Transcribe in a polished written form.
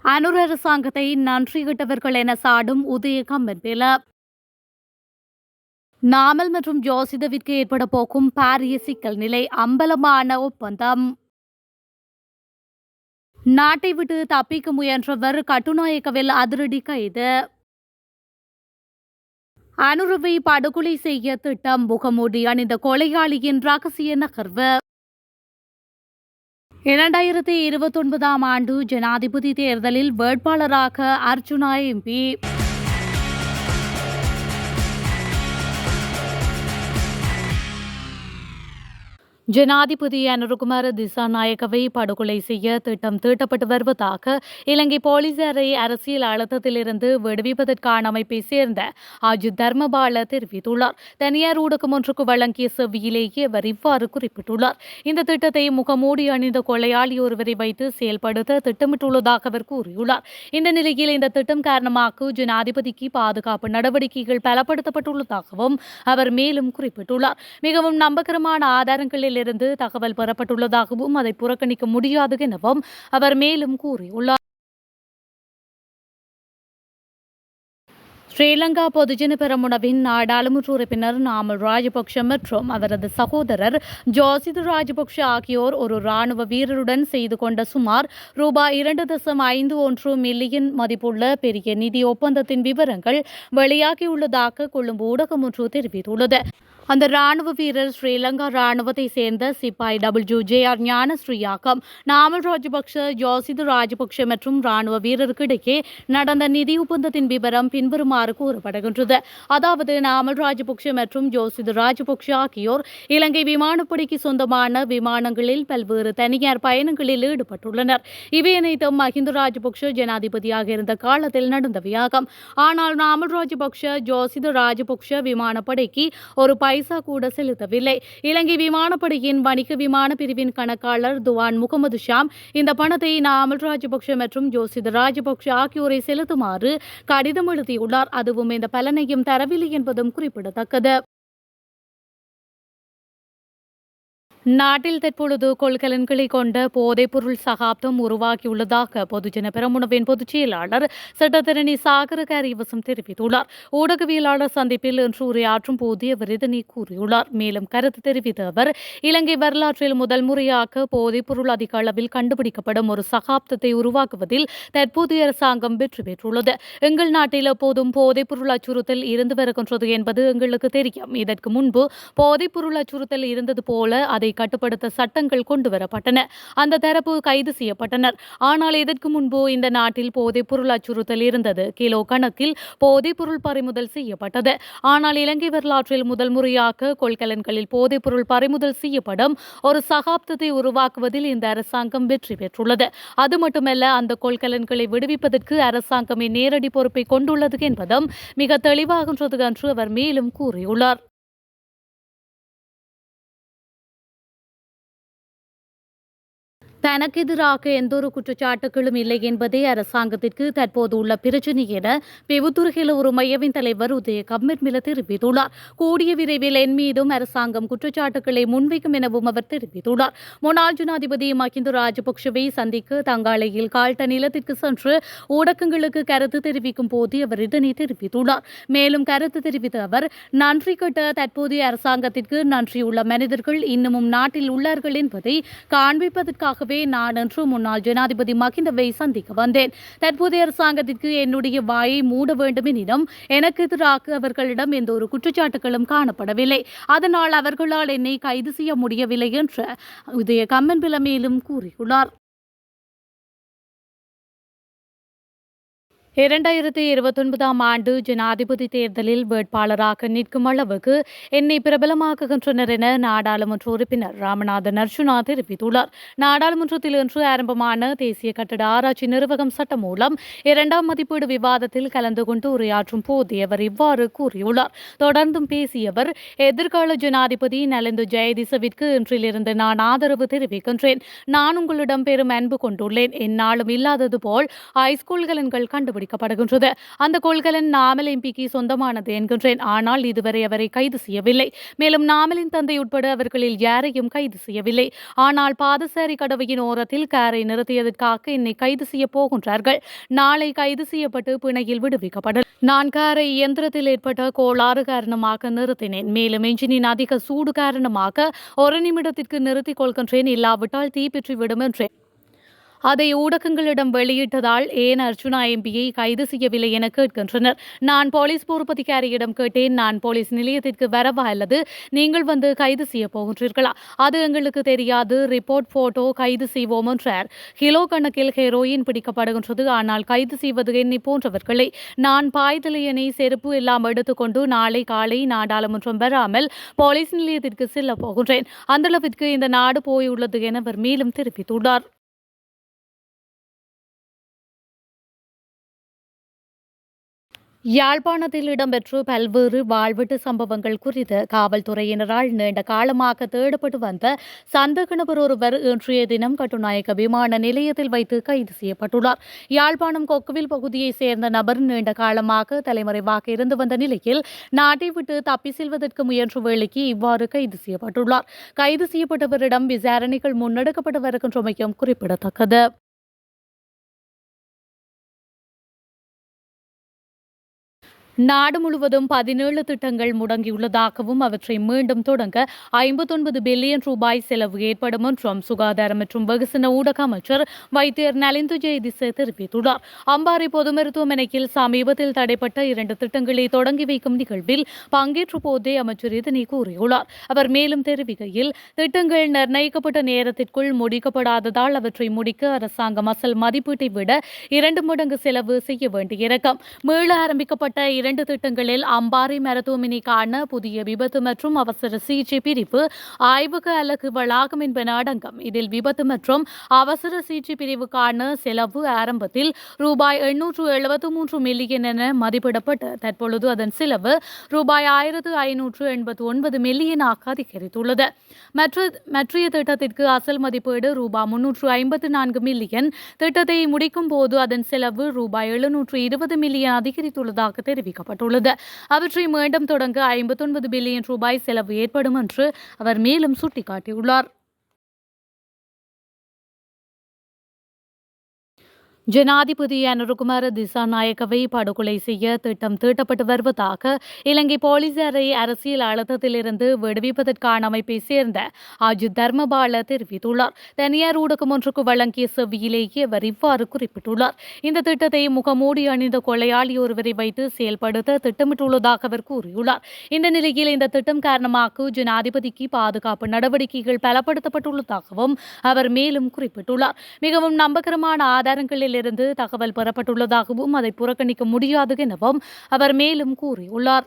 அனுர் அரசாங்கத்தை நன்றியிட்டவர்கள் என சாடும் உதய கம்பன்பில. நாமல் மற்றும் ஜோசிதவிற்கு ஏற்பட போக்கும் பாரிய சிக்கல் நிலை அம்பலமான ஒப்பந்தம். நாட்டை விட்டு தப்பிக்க முயன்றவர் கட்டுநாயக்கவில் அதிரடி கைது. அனுரவை படுகொலை செய்ய திட்டம் முகமூடி அணிந்த கொலையாளியின் ரகசிய நகர்வு. 2029 ஆண்டு ஜனாதிபதி தேர்தலில் வேட்பாளராக அர்ஜுனா எம்பி. ஜனாதிபதி அனுரகுமார திசாநாயக்கவை படுகொலை செய்ய திட்டம் தீட்டப்பட்டு வருவதாக இலங்கை போலீசாரை அரசியல் அழுத்தத்திலிருந்து விடுவிப்பதற்கான அமைப்பை சேர்ந்த அஜித் தர்மபால தெரிவித்துள்ளார். தனியார் ஊடகம் ஒன்றுக்கு வழங்கிய செவ்வியிலேயே அவர் இவ்வாறு குறிப்பிட்டுள்ளார். இந்த திட்டத்தை முகமூடி அணிந்த கொலையாளி ஒருவரை வைத்து செயல்படுத்த திட்டமிட்டுள்ளதாக அவர் கூறியுள்ளார். இந்த நிலையில் இந்த திட்டம் காரணமாக ஜனாதிபதிக்கு பாதுகாப்பு நடவடிக்கைகள் பலப்படுத்தப்பட்டுள்ளதாகவும் அவர் மேலும் குறிப்பிட்டுள்ளார். மிகவும் நம்பகரமான ஆதாரங்களில் இருந்து தகவல் பெறப்பட்டுள்ளதாகவும் அதை புறக்கணிக்க முடியாது எனவும் அவர் மேலும் கூறியுள்ளார். ஸ்ரீலங்கா பொதுஜன பெரமுனவின் நாடாளுமன்ற உறுப்பினர் நாமல் ராஜபக்ஷ மற்றும் அவரது சகோதரர் ஜோசித ராஜபக்ஷ ஆகியோர் ஒரு ராணுவ வீரருடன் செய்து கொண்ட சுமார் ரூபாய் 2.51 மில்லியன் மதிப்புள்ள பெரிய நிதி ஒப்பந்தத்தின் விவரங்கள் வெளியாகியுள்ளதாக கொழும்பு ஊடகம் ஒன்று தெரிவித்துள்ளது. அந்த ராணுவ வீரர் ஸ்ரீலங்கா ராணுவத்தை சேர்ந்த சிப்பாய் WJR ஞானஸ்ரீயாக்கம். நாமல் ராஜபக்ஷ, ஜோசித ராஜபக்ஷ மற்றும் ராணுவ வீரருக்கு இடையே நடந்த நிதி ஒப்பந்தத்தின் விவரம் பின்வருமாறு கூறப்படுகின்றது. அதாவது, நாமல் ராஜபக்ஷ மற்றும் ஜோசித ராஜபக்ஷ ஆகியோர் இலங்கை விமானப்படைக்கு சொந்தமான விமானங்களில் பல்வேறு தனியார் பயணங்களில் ஈடுபட்டுள்ளனர். இவை அனைத்தும் மஹிந்த ராஜபக்ஷ ஜனாதிபதியாக இருந்த காலத்தில் நடந்தவையாகும். ஆனால் நாமல் ராஜபக்ஷ, ஜோசித ராஜபக்ஷ விமானப்படைக்கு ஒரு பைசா கூட செலுத்தவில்லை. இலங்கை விமானப்படையின் வணிக விமான பிரிவின் கணக்காளர் துவான் முகமது ஷாம் இந்த பணத்தை நாமல் ராஜபக்ஷ மற்றும் ஜோசித ராஜபக்ஷ ஆகியோரை செலுத்துமாறு கடிதம் எழுதியுள்ளார். அதுவும் இந்த பலனையும் தரவில்லை என்பதும் குறிப்பிடத்தக்கது. நாட்டில் தற்பொழுது கொள்கலன்களை கொண்ட போதைப்பொருள் சகாப்தம் உருவாகியுள்ளதாக பொதுஜன பெரமுனவின் பொதுச் செயலாளர் சட்டத்தரணி சாகர கரியவசம் தெரிவித்துள்ளார். ஊடகவியலாளர் சந்திப்பில் இன்று உரையாற்றும் போது அவர் இதனை கூறியுள்ளார். மேலும் கருத்து தெரிவித்த அவர், இலங்கை வரலாற்றில் முதல் முறையாக போதைப்பொருள் அதிக அளவில் கண்டுபிடிக்கப்படும் ஒரு சகாப்தத்தை உருவாக்குவதில் தற்போதைய அரசாங்கம் வெற்றி பெற்றுள்ளது. எங்கள் நாட்டில் எப்போதும் போதைப்பொருள் அச்சுறுத்தல் இருந்து வருகின்றது என்பது எங்களுக்கு தெரியும். இதற்கு முன்பு போதைப்பொருள் அச்சுறுத்தல் இருந்தது போல அதை கட்டுப்படுத்த சட்டங்கள் கொண்டுவரப்பட்டன. அந்த தரப்பு கைது செய்யப்பட்டனர். ஆனால் இதற்கு முன்பு இந்த நாட்டில் போதைப் பொருள் அச்சுறுத்தல் இருந்தது. கிலோ கணக்கில் போதைப் பொருள் பறிமுதல் செய்யப்பட்டது. ஆனால் இலங்கை வரலாற்றில் முதல் முறையாக கொள்கலன்களில் போதைப் பொருள் பறிமுதல் செய்யப்படும் ஒரு சகாப்தத்தை உருவாக்குவதில் இந்த அரசாங்கம் வெற்றி பெற்றுள்ளது. அது மட்டுமல்ல, அந்த கொள்கலன்களை விடுவிப்பதற்கு அரசாங்கமே நேரடி பொறுப்பை கொண்டுள்ளது என்பதும் மிக தெளிவாகின்றது என்று அவர் மேலும் கூறியுள்ளார். தனக்கு எதிராக எந்தொரு குற்றச்சாட்டுகளும் இல்லை என்பதே அரசாங்கத்திற்கு தற்போது உள்ள பிரச்சினை என பெவுத்துறையில் ஒரு மையவின் தலைவர் உதய கம்பன்பில தெரிவித்துள்ளார். கூடிய விரைவில் என் மீதும் அரசாங்கம் குற்றச்சாட்டுகளை முன்வைக்கும் எனவும் அவர் தெரிவித்துள்ளார். முன்னாள் ஜனாதிபதி மஹிந்த ராஜபக்ஷவை சந்திக்க தங்காலையில் கால்ட நிலத்திற்கு சென்று ஊடகங்களுக்கு கருத்து தெரிவிக்கும் போது அவர் இதனை தெரிவித்துள்ளார். மேலும் கருத்து தெரிவித்த அவர், நன்றி கட்ட தற்போதைய அரசாங்கத்திற்கு நன்றியுள்ள மனிதர்கள் இன்னமும் நாட்டில் உள்ளார்கள் என்பதை காண்பிப்பதற்காகவே நான் இன்று முன்னாள் ஜனாதிபதி மஹிந்தவை சந்திக்க வந்தேன். தற்போதைய அரசாங்கத்திற்கு என்னுடைய வாயை மூட வேண்டும் எனினும் எனக்கு எதிராக அவர்களிடம் எந்த ஒரு குற்றச்சாட்டுகளும் காணப்படவில்லை. அதனால் அவர்களால் என்னை கைது செய்ய முடியவில்லை என்று உதய கம்பன்பில மேலும் கூறியுள்ளார். 2029 ஆண்டு ஜனாதிபதி தேர்தலில் வேட்பாளராக நிற்கும் அளவுக்கு என்னை பிரபலமாக்குகின்றனர் என நாடாளுமன்ற உறுப்பினர் ராமநாதன் அர்ஜுனா தெரிவித்துள்ளார். நாடாளுமன்றத்தில் இன்று ஆரம்பமான தேசிய கட்டட ஆராய்ச்சி நிறுவனம் சட்டம் மூலம் 2ஆம் மதிப்பீடு விவாதத்தில் கலந்து கொண்டு உரையாற்றும் போது அவர் இவ்வாறு கூறியுள்ளார். தொடர்ந்தும் பேசிய அவர், எதிர்கால ஜனாதிபதி நலிந்து ஜெயதிசவிற்கு இன்றிலிருந்து நான் ஆதரவு தெரிவிக்கின்றேன். நான் உங்களிடம் பெரும் அன்பு கொண்டுள்ளேன். எந்நாளும் இல்லாதது போல் ஐஸ்கூல் கலன்கள் கண்டுபிடிக்க தெரிவிக்கப்படுகின்றது. அந்த கொள்கலன் நாமல் எம்பிக்கு சொந்தமானது என்கின்றேன். ஆனால் இதுவரை அவரை கைது செய்யவில்லை. மேலும் நாமலின் தந்தை உட்பட அவர்களில் யாரையும் கைது செய்யவில்லை. ஆனால் பாதசாரி கடவையின் ஓரத்தில் காரை நிறுத்தியதற்காக என்னை கைது செய்ய போகின்றார்கள். நாளை கைது செய்யப்பட்டு பிணையில் விடுவிக்கப்படும். நான் காரை இயந்திரத்தில் ஏற்பட்ட கோளாறு காரணமாக நிறுத்தினேன். மேலும் என்ஜினின் அதிக சூடு காரணமாக ஒரு நிமிடத்திற்கு நிறுத்திக் கொள்கின்றேன். இல்லாவிட்டால் தீப்பற்றிவிடும் என்றேன். அதை ஊடகங்களிடம் வெளியிட்டதால் ஏன் அர்ச்சுனா எம்பியை கைது செய்யவில்லை என கேட்கின்றனர். நான் போலீஸ் பொறுப்பதிகாரியிடம் கேட்டேன். நான் போலீஸ் நிலையத்திற்கு வரவா அல்லது நீங்கள் வந்து கைது செய்ய போகின்றீர்களா? அது எங்களுக்கு தெரியாது. ரிப்போர்ட் போட்டோ கைது செய்வோம் என்றார். கிலோ கணக்கில் ஹெரோயின் பிடிக்கப்படுகின்றது. ஆனால் கைது செய்வது என்னை போன்றவர்களை. நான் பாய்தலையணை செருப்பு எல்லாம் எடுத்துக்கொண்டு நாளை காலை நாடாளுமன்றம் வராமல் போலீஸ் நிலையத்திற்கு செல்ல போகின்றேன். அந்தளவிற்கு இந்த நாடு போயுள்ளது என அவர் மேலும் தெரிவித்துள்ளார். யாழ்ப்பாணத்தில் இடம்பெற்ற பல்வேறு வாழ்வெட்டு சம்பவங்கள் குறித்து காவல்துறையினரால் நீண்ட காலமாக தேடப்பட்டு வந்த சந்தேக நபர் ஒருவர் இன்றைய தினம் கட்டுநாயக்க விமான நிலையத்தில் வைத்து கைது செய்யப்பட்டுள்ளார். யாழ்ப்பாணம் கொக்குவில் பகுதியைச் சேர்ந்த நபர் நீண்ட காலமாக தலைமறைவாக இருந்து வந்த நிலையில் நாட்டை விட்டு தப்பி செல்வதற்கு முயன்ற வேளைக்கு இவ்வாறு கைது செய்யப்பட்டுள்ளார். கைது செய்யப்பட்டவரிடம் விசாரணைகள் முன்னெடுக்கப்பட்டு வருகின்றமையும் குறிப்பிடத்தக்கது. நாடு முழுவதும் 17 திட்டங்கள் முடங்கியுள்ளதாகவும் அவற்றை மீண்டும் தொடங்க 59 பில்லியன் ரூபாய் செலவு ஏற்படும் என்றும் சுகாதார மற்றும் வெகுசன ஊடக அமைச்சர் வைத்தியர் நலிந்து ஜெயதிச தெரிவித்துள்ளார். அம்பாறை பொது மருத்துவமனையில் சமீபத்தில் தடைப்பட்ட 2 திட்டங்களை தொடங்கி வைக்கும் நிகழ்வில் பங்கேற்ற போதே அமைச்சர் இதனை கூறியுள்ளார். அவர் மேலும் தெரிவிக்கையில், திட்டங்கள் நிர்ணயிக்கப்பட்ட நேரத்திற்குள் முடிக்கப்படாததால் அவற்றை முடிக்க அரசாங்கம் அசல் மதிப்பீட்டை விட 2 மடங்கு செலவு செய்ய வேண்டியிருக்கும். மீள ஆரம்பிக்கப்பட்ட 2 திட்டங்களில் அம்பாறை மருத்துவமனைக்கான புதிய விபத்து மற்றும் அவசர சிகிச்சை பிரிவு ஆய்வக அலகு வளாகம் என்பன அடங்கும். இதில் விபத்து மற்றும் அவசர சிகிச்சை பிரிவுக்கான செலவு ஆரம்பத்தில் ரூபாய் 873 மில்லியன் என மதிப்பிடப்பட்டு தற்பொழுது அதன் செலவு ரூபாய் 1589 மில்லியனாக அதிகரித்துள்ளது. மற்றைய திட்டத்திற்கு அசல் மதிப்பீடு ரூபாய் 354 மில்லியன். திட்டத்தை முடிக்கும் போது அதன் செலவு ரூபாய் 720 மில்லியன் அதிகரித்துள்ளதாக தெரிவிக்கப்பட்டுள்ளது. அவற்றை மீண்டும் தொடங்க 59 பில்லியன் ரூபாய் செலவு ஏற்படும் என்று அவர் மேலும் சுட்டிக்காட்டியுள்ளார். ஜனாதிபதி அனுரகுமார திசாநாயக்கவை படுகொலை செய்ய திட்டம் தீட்டப்பட்டு வருவதாக இலங்கை போலீசாரை அரசியல் அழுத்தத்திலிருந்து விடுவிப்பதற்கான அமைப்பை சேர்ந்த அஜித் தர்மபால தெரிவித்துள்ளார். தனியார் ஊடகம் ஒன்றுக்கு வழங்கிய செவ்வியிலேயே அவர் இவ்வாறு குறிப்பிட்டுள்ளார். இந்த திட்டத்தை முகமூடி அணிந்த கொலையாளி ஒருவரை வைத்து செயல்படுத்த திட்டமிட்டுள்ளதாக அவர் கூறியுள்ளார். இந்த நிலையில் இந்த திட்டம் காரணமாக ஜனாதிபதிக்கு பாதுகாப்பு நடவடிக்கைகள் பலப்படுத்தப்பட்டுள்ளதாகவும் அவர் மேலும் குறிப்பிட்டுள்ளார். மிகவும் நம்பகரமான ஆதாரங்களில் இருந்து தகவல் பெறப்பட்டுள்ளதாகவும் அதை புறக்கணிக்க முடியாது எனவும் அவர் மேலும் கூறியுள்ளார்.